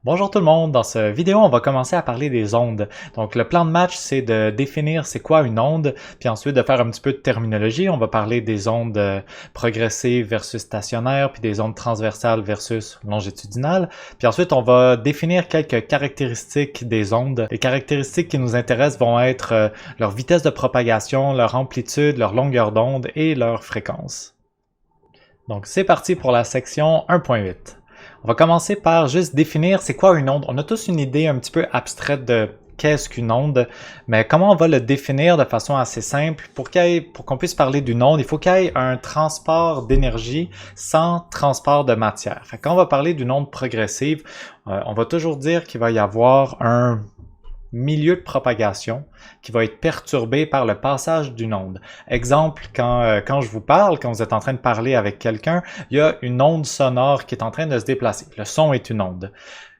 Bonjour tout le monde, dans cette vidéo on va commencer à parler des ondes. Donc le plan de match c'est de définir c'est quoi une onde, puis ensuite de faire un petit peu de terminologie. On va parler des ondes progressives versus stationnaires, puis des ondes transversales versus longitudinales. Puis ensuite on va définir quelques caractéristiques des ondes. Les caractéristiques qui nous intéressent vont être leur vitesse de propagation, leur amplitude, leur longueur d'onde et leur fréquence. Donc c'est parti pour la section 1.8. On va commencer par juste définir c'est quoi une onde. On a tous une idée un petit peu abstraite de qu'est-ce qu'une onde, mais comment on va le définir de façon assez simple? Pour qu'on puisse parler d'une onde, il faut qu'il y ait un transport d'énergie sans transport de matière. Quand on va parler d'une onde progressive, on va toujours dire qu'il va y avoir un milieu de propagation qui va être perturbé par le passage d'une onde. Exemple, quand je vous parle, quand vous êtes en train de parler avec quelqu'un, il y a une onde sonore qui est en train de se déplacer. Le son est une onde.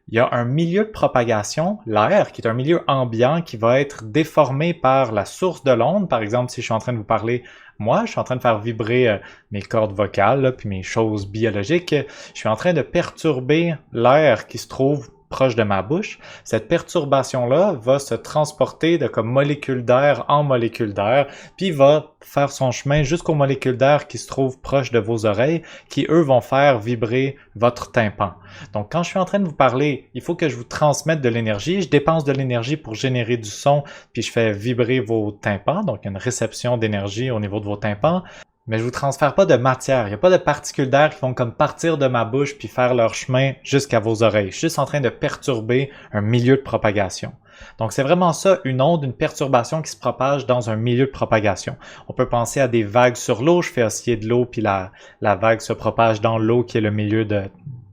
Il y a un milieu de propagation, l'air, qui est un milieu ambiant qui va être déformé par la source de l'onde. Par exemple, si je suis en train de vous parler, moi, je suis en train de faire vibrer mes cordes vocales, là, puis mes choses biologiques, je suis en train de perturber l'air qui se trouve proche de ma bouche. Cette perturbation-là va se transporter de comme molécule d'air en molécule d'air, puis va faire son chemin jusqu'aux molécules d'air qui se trouvent proches de vos oreilles, qui eux vont faire vibrer votre tympan. Donc quand je suis en train de vous parler, il faut que je vous transmette de l'énergie. Je dépense de l'énergie pour générer du son, puis je fais vibrer vos tympans, donc une réception d'énergie au niveau de vos tympans. Mais je vous transfère pas de matière. Il n'y a pas de particules d'air qui vont comme partir de ma bouche puis faire leur chemin jusqu'à vos oreilles. Je suis juste en train de perturber un milieu de propagation. Donc c'est vraiment ça, une onde, une perturbation qui se propage dans un milieu de propagation. On peut penser à des vagues sur l'eau. Je fais osciller de l'eau puis la vague se propage dans l'eau qui est le milieu de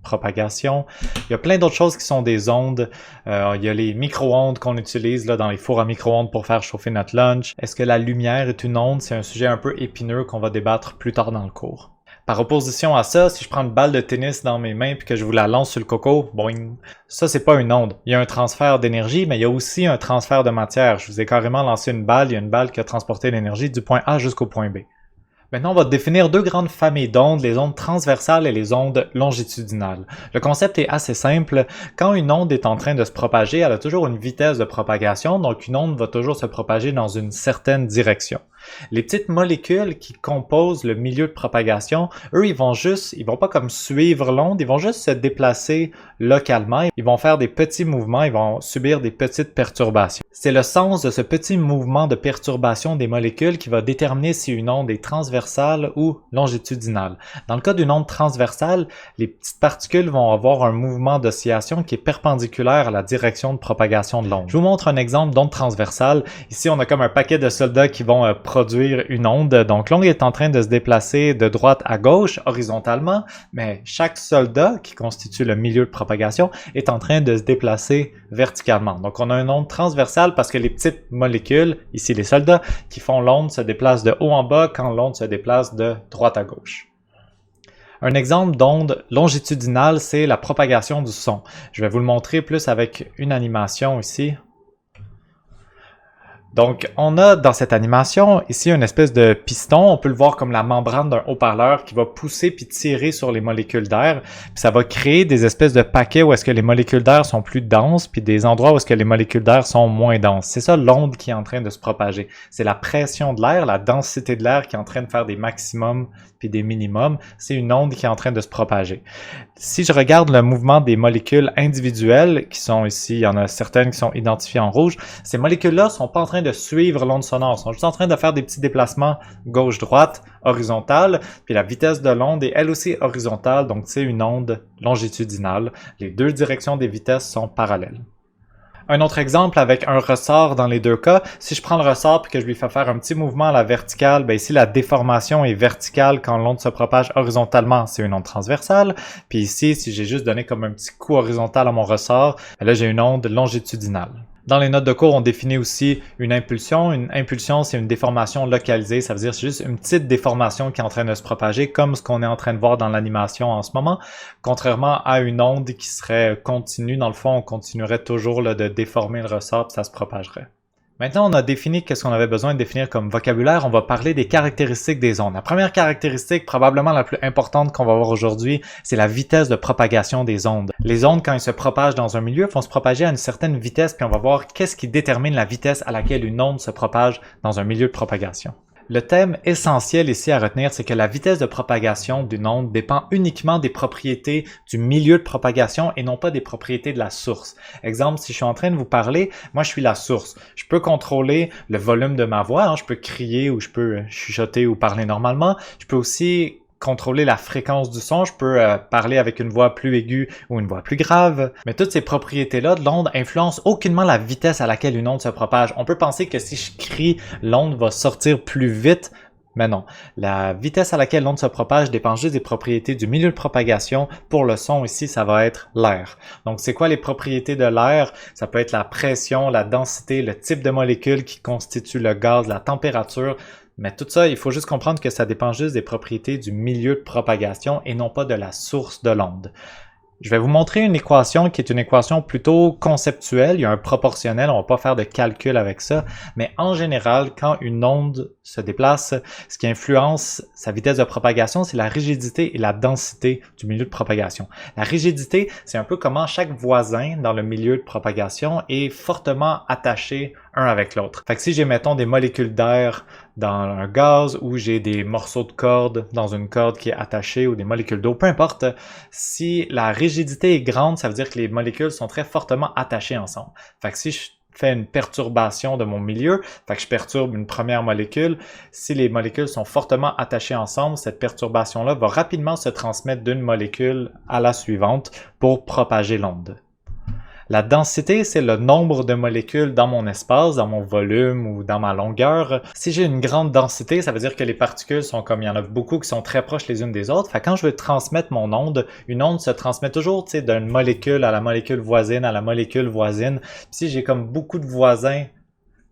propagation. Il y a plein d'autres choses qui sont des ondes. Il y a les micro-ondes qu'on utilise là, dans les fours à micro-ondes pour faire chauffer notre lunch. Est-ce que la lumière est une onde? C'est un sujet un peu épineux qu'on va débattre plus tard dans le cours. Par opposition à ça, si je prends une balle de tennis dans mes mains puis que je vous la lance sur le coco, boing, ça c'est pas une onde. Il y a un transfert d'énergie, mais il y a aussi un transfert de matière. Je vous ai carrément lancé une balle, il y a une balle qui a transporté l'énergie du point A jusqu'au point B. Maintenant, on va définir deux grandes familles d'ondes, les ondes transversales et les ondes longitudinales. Le concept est assez simple. Quand une onde est en train de se propager, elle a toujours une vitesse de propagation, donc une onde va toujours se propager dans une certaine direction. Les petites molécules qui composent le milieu de propagation, eux, ils vont pas comme suivre l'onde, ils vont juste se déplacer localement. Ils vont faire des petits mouvements, ils vont subir des petites perturbations. C'est le sens de ce petit mouvement de perturbation des molécules qui va déterminer si une onde est transversale ou longitudinale. Dans le cas d'une onde transversale, les petites particules vont avoir un mouvement d'oscillation qui est perpendiculaire à la direction de propagation de l'onde. Je vous montre un exemple d'onde transversale. Ici, on a comme un paquet de soldats qui vont produire une onde. Donc l'onde est en train de se déplacer de droite à gauche horizontalement, mais chaque soldat qui constitue le milieu de propagation est en train de se déplacer verticalement. Donc on a une onde transversale parce que les petites molécules, ici les soldats, qui font l'onde se déplacent de haut en bas quand l'onde se déplace de droite à gauche. Un exemple d'onde longitudinale, c'est la propagation du son. Je vais vous le montrer plus avec une animation ici. Donc, on a dans cette animation ici une espèce de piston. On peut le voir comme la membrane d'un haut-parleur qui va pousser puis tirer sur les molécules d'air. Puis ça va créer des espèces de paquets où est-ce que les molécules d'air sont plus denses puis des endroits où est-ce que les molécules d'air sont moins denses. C'est ça l'onde qui est en train de se propager. C'est la pression de l'air, la densité de l'air qui est en train de faire des maximums puis des minimums. C'est une onde qui est en train de se propager. Si je regarde le mouvement des molécules individuelles qui sont ici, il y en a certaines qui sont identifiées en rouge, ces molécules-là sont pas en train de suivre l'onde sonore, sont juste en train de faire des petits déplacements gauche-droite, horizontale, puis la vitesse de l'onde est elle aussi horizontale, donc c'est une onde longitudinale. Les deux directions des vitesses sont parallèles. Un autre exemple avec un ressort dans les deux cas, si je prends le ressort et que je lui fais faire un petit mouvement à la verticale, ben ici la déformation est verticale quand l'onde se propage horizontalement, c'est une onde transversale. Puis ici, si j'ai juste donné comme un petit coup horizontal à mon ressort, ben là j'ai une onde longitudinale. Dans les notes de cours, on définit aussi une impulsion. Une impulsion, c'est une déformation localisée. Ça veut dire que c'est juste une petite déformation qui est en train de se propager, comme ce qu'on est en train de voir dans l'animation en ce moment. Contrairement à une onde qui serait continue, dans le fond, on continuerait toujours là, de déformer le ressort, puis ça se propagerait. Maintenant, on a défini qu'est-ce qu'on avait besoin de définir comme vocabulaire. On va parler des caractéristiques des ondes. La première caractéristique, probablement la plus importante qu'on va voir aujourd'hui, c'est la vitesse de propagation des ondes. Les ondes, quand elles se propagent dans un milieu, vont se propager à une certaine vitesse, puis on va voir qu'est-ce qui détermine la vitesse à laquelle une onde se propage dans un milieu de propagation. Le thème essentiel ici à retenir, c'est que la vitesse de propagation d'une onde dépend uniquement des propriétés du milieu de propagation et non pas des propriétés de la source. Exemple, si je suis en train de vous parler, moi je suis la source. Je peux contrôler le volume de ma voix, je peux crier ou je peux chuchoter ou parler normalement. Je peux aussi contrôler la fréquence du son, je peux parler avec une voix plus aiguë ou une voix plus grave. Mais toutes ces propriétés-là de l'onde influencent aucunement la vitesse à laquelle une onde se propage. On peut penser que si je crie, l'onde va sortir plus vite, mais non. La vitesse à laquelle l'onde se propage dépend juste des propriétés du milieu de propagation. Pour le son ici, ça va être l'air. Donc c'est quoi les propriétés de l'air? Ça peut être la pression, la densité, le type de molécule qui constitue le gaz, la température. Mais tout ça, il faut juste comprendre que ça dépend juste des propriétés du milieu de propagation et non pas de la source de l'onde. Je vais vous montrer une équation qui est une équation plutôt conceptuelle. Il y a un proportionnel, on ne va pas faire de calcul avec ça. Mais en général, quand une onde se déplace, ce qui influence sa vitesse de propagation, c'est la rigidité et la densité du milieu de propagation. La rigidité, c'est un peu comment chaque voisin dans le milieu de propagation est fortement attaché un avec l'autre. Fait que si j'ai, mettons, des molécules d'air dans un gaz ou j'ai des morceaux de corde dans une corde qui est attachée ou des molécules d'eau, peu importe, si la rigidité est grande, ça veut dire que les molécules sont très fortement attachées ensemble. Fait que si je fais une perturbation de mon milieu, fait que je perturbe une première molécule, si les molécules sont fortement attachées ensemble, cette perturbation-là va rapidement se transmettre d'une molécule à la suivante pour propager l'onde. La densité, c'est le nombre de molécules dans mon espace, dans mon volume ou dans ma longueur. Si j'ai une grande densité, ça veut dire que les particules sont comme il y en a beaucoup qui sont très proches les unes des autres. Fait que quand je veux transmettre mon onde, une onde se transmet toujours d'une molécule à la molécule voisine à la molécule voisine. Puis si j'ai comme beaucoup de voisins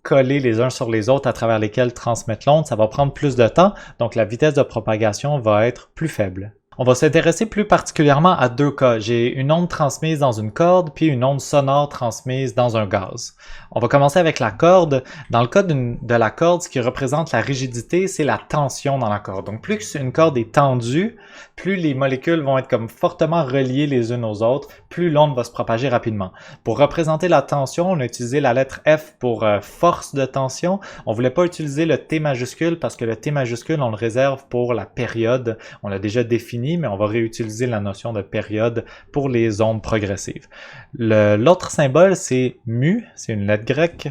collés les uns sur les autres à travers lesquels transmettre l'onde, ça va prendre plus de temps, donc la vitesse de propagation va être plus faible. On va s'intéresser plus particulièrement à deux cas. J'ai une onde transmise dans une corde, puis une onde sonore transmise dans un gaz. On va commencer avec la corde. Dans le cas de la corde, ce qui représente la rigidité, c'est la tension dans la corde. Donc plus une corde est tendue, plus les molécules vont être comme fortement reliées les unes aux autres, plus l'onde va se propager rapidement. Pour représenter la tension, on a utilisé la lettre F pour force de tension. On voulait pas utiliser le T majuscule parce que le T majuscule, on le réserve pour la période. On l'a déjà défini, mais on va réutiliser la notion de période pour les ondes progressives. L'autre symbole, c'est mu, c'est une lettre grecque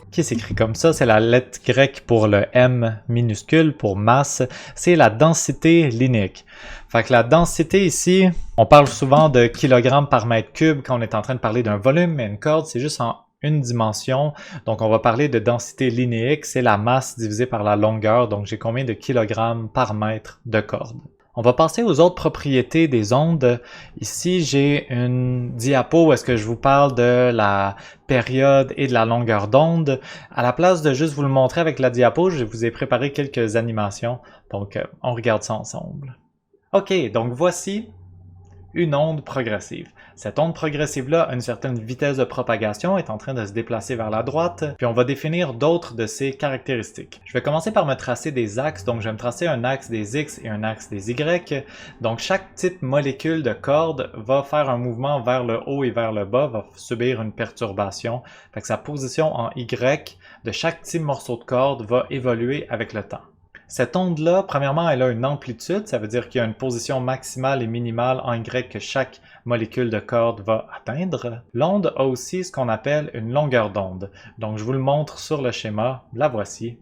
qui s'écrit comme ça, c'est la lettre grecque pour le M minuscule, pour masse, c'est la densité linéique. Fait que la densité ici, on parle souvent de kilogrammes par mètre cube quand on est en train de parler d'un volume, mais une corde, c'est juste en une dimension. Donc on va parler de densité linéique, c'est la masse divisée par la longueur, donc j'ai combien de kilogrammes par mètre de corde. On va passer aux autres propriétés des ondes. Ici, j'ai une diapo où est-ce que je vous parle de la période et de la longueur d'onde. À la place de juste vous le montrer avec la diapo, je vous ai préparé quelques animations. Donc, on regarde ça ensemble. OK, donc voici une onde progressive. Cette onde progressive-là a une certaine vitesse de propagation, est en train de se déplacer vers la droite, puis on va définir d'autres de ses caractéristiques. Je vais commencer par me tracer des axes, donc je vais me tracer un axe des X et un axe des Y. Donc chaque petite molécule de corde va faire un mouvement vers le haut et vers le bas, va subir une perturbation. Fait que sa position en Y de chaque petit morceau de corde va évoluer avec le temps. Cette onde-là, premièrement, elle a une amplitude, ça veut dire qu'il y a une position maximale et minimale en Y que chaque molécule de corde va atteindre. L'onde a aussi ce qu'on appelle une longueur d'onde. Donc je vous le montre sur le schéma, la voici.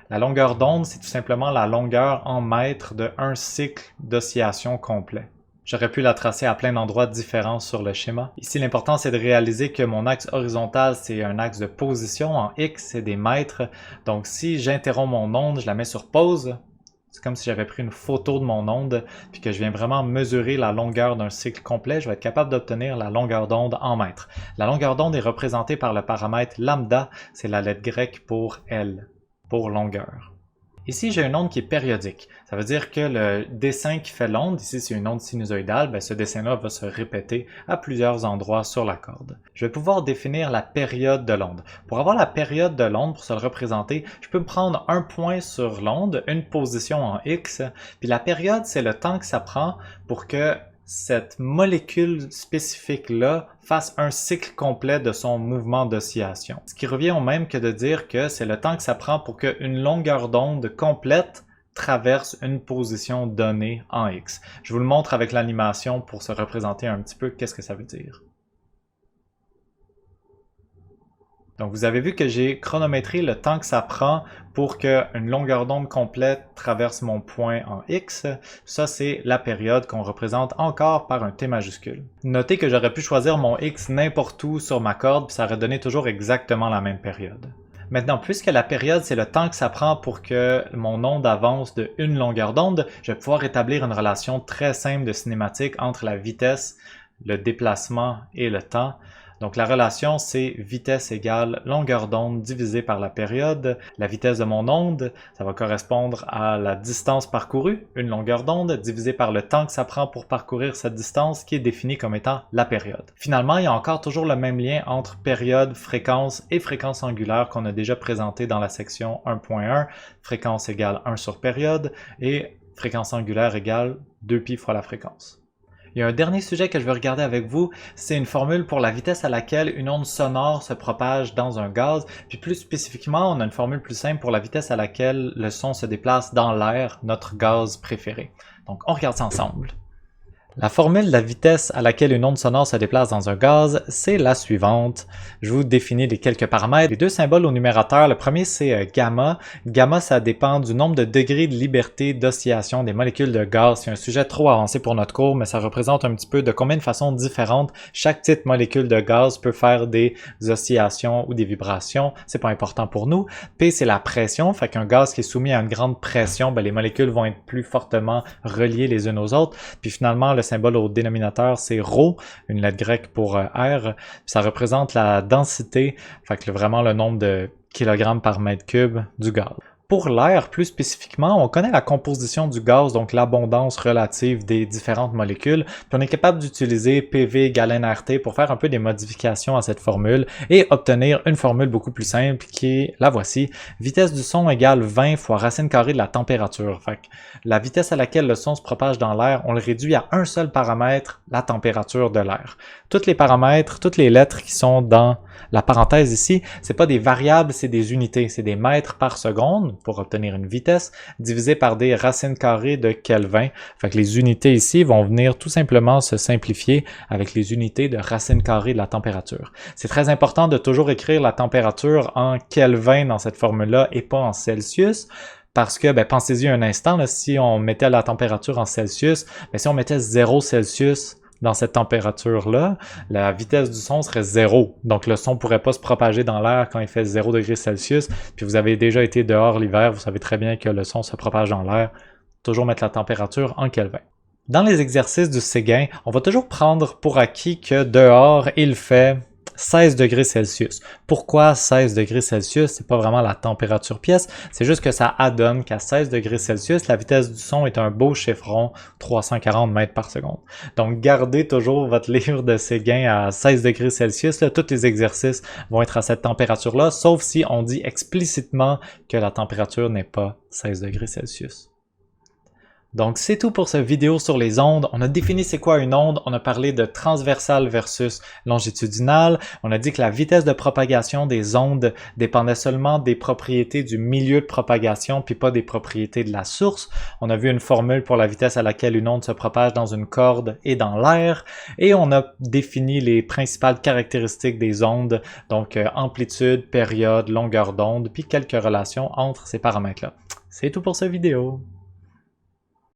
La longueur d'onde, c'est tout simplement la longueur en mètres d'un cycle d'oscillation complet. J'aurais pu la tracer à plein d'endroits différents sur le schéma. Ici, l'important, c'est de réaliser que mon axe horizontal, c'est un axe de position. En X, c'est des mètres. Donc, si j'interromps mon onde, je la mets sur pause. C'est comme si j'avais pris une photo de mon onde, puis que je viens vraiment mesurer la longueur d'un cycle complet. Je vais être capable d'obtenir la longueur d'onde en mètres. La longueur d'onde est représentée par le paramètre lambda. C'est la lettre grecque pour L, pour longueur. Ici, j'ai une onde qui est périodique. Ça veut dire que le dessin qui fait l'onde, ici c'est une onde sinusoïdale, ce dessin-là va se répéter à plusieurs endroits sur la corde. Je vais pouvoir définir la période de l'onde. Pour avoir la période de l'onde, pour se le représenter, je peux me prendre un point sur l'onde, une position en X, puis la période, c'est le temps que ça prend pour que cette molécule spécifique-là fasse un cycle complet de son mouvement d'oscillation. Ce qui revient au même que de dire que c'est le temps que ça prend pour qu'une longueur d'onde complète traverse une position donnée en X. Je vous le montre avec l'animation pour se représenter un petit peu qu'est-ce que ça veut dire. Donc vous avez vu que j'ai chronométré le temps que ça prend pour qu'une longueur d'onde complète traverse mon point en X. Ça, c'est la période qu'on représente encore par un T majuscule. Notez que j'aurais pu choisir mon X n'importe où sur ma corde, puis ça aurait donné toujours exactement la même période. Maintenant, puisque la période, c'est le temps que ça prend pour que mon onde avance de une longueur d'onde, je vais pouvoir établir une relation très simple de cinématique entre la vitesse, le déplacement et le temps. Donc la relation, c'est vitesse égale longueur d'onde divisée par la période. La vitesse de mon onde, ça va correspondre à la distance parcourue, une longueur d'onde, divisée par le temps que ça prend pour parcourir cette distance, qui est définie comme étant la période. Finalement, il y a encore toujours le même lien entre période, fréquence et fréquence angulaire qu'on a déjà présenté dans la section 1.1. Fréquence égale 1 sur période et fréquence angulaire égale 2π fois la fréquence. Il y a un dernier sujet que je veux regarder avec vous, c'est une formule pour la vitesse à laquelle une onde sonore se propage dans un gaz, puis plus spécifiquement, on a une formule plus simple pour la vitesse à laquelle le son se déplace dans l'air, notre gaz préféré. Donc on regarde ça ensemble. La formule de la vitesse à laquelle une onde sonore se déplace dans un gaz, c'est la suivante. Je vous définis les quelques paramètres. Les deux symboles au numérateur, le premier c'est gamma. Gamma, ça dépend du nombre de degrés de liberté d'oscillation des molécules de gaz. C'est un sujet trop avancé pour notre cours, mais ça représente un petit peu de combien de façons différentes chaque petite molécule de gaz peut faire des oscillations ou des vibrations. C'est pas important pour nous. P, c'est la pression. Fait qu'un gaz qui est soumis à une grande pression, les molécules vont être plus fortement reliées les unes aux autres. Puis finalement, le symbole au dénominateur, c'est ρ, une lettre grecque pour R. Ça représente la densité, fait que vraiment le nombre de kilogrammes par mètre cube du gaz. Pour l'air, plus spécifiquement, on connaît la composition du gaz, donc l'abondance relative des différentes molécules, puis on est capable d'utiliser PV égale nRT pour faire un peu des modifications à cette formule et obtenir une formule beaucoup plus simple qui est, la voici, vitesse du son égale 20 fois racine carrée de la température. Fait que la vitesse à laquelle le son se propage dans l'air, on le réduit à un seul paramètre, la température de l'air. Tous les paramètres, toutes les lettres qui sont dans la parenthèse ici, c'est pas des variables, c'est des unités, c'est des mètres par seconde pour obtenir une vitesse, divisé par des racines carrées de Kelvin. Fait que les unités ici vont venir tout simplement se simplifier avec les unités de racine carrée de la température. C'est très important de toujours écrire la température en Kelvin dans cette formule-là et pas en Celsius. Parce que, pensez-y un instant, là, si on mettait la température en Celsius, si on mettait 0 Celsius dans cette température-là, la vitesse du son serait 0. Donc le son ne pourrait pas se propager dans l'air quand il fait 0 degrés Celsius. Puis vous avez déjà été dehors l'hiver, vous savez très bien que le son se propage dans l'air. Toujours mettre la température en Kelvin. Dans les exercices du Séguin, on va toujours prendre pour acquis que dehors, il fait 16 degrés Celsius. Pourquoi 16 degrés Celsius? C'est pas vraiment la température pièce, c'est juste que ça adonne qu'à 16 degrés Celsius, la vitesse du son est un beau chiffron, 340 mètres par seconde. Donc gardez toujours votre livre de Séguin à 16 degrés Celsius. Là, tous les exercices vont être à cette température-là, sauf si on dit explicitement que la température n'est pas 16 degrés Celsius. Donc c'est tout pour cette vidéo sur les ondes. On a défini c'est quoi une onde, on a parlé de transversale versus longitudinale, on a dit que la vitesse de propagation des ondes dépendait seulement des propriétés du milieu de propagation puis pas des propriétés de la source. On a vu une formule pour la vitesse à laquelle une onde se propage dans une corde et dans l'air et on a défini les principales caractéristiques des ondes, donc amplitude, période, longueur d'onde puis quelques relations entre ces paramètres-là. C'est tout pour cette vidéo.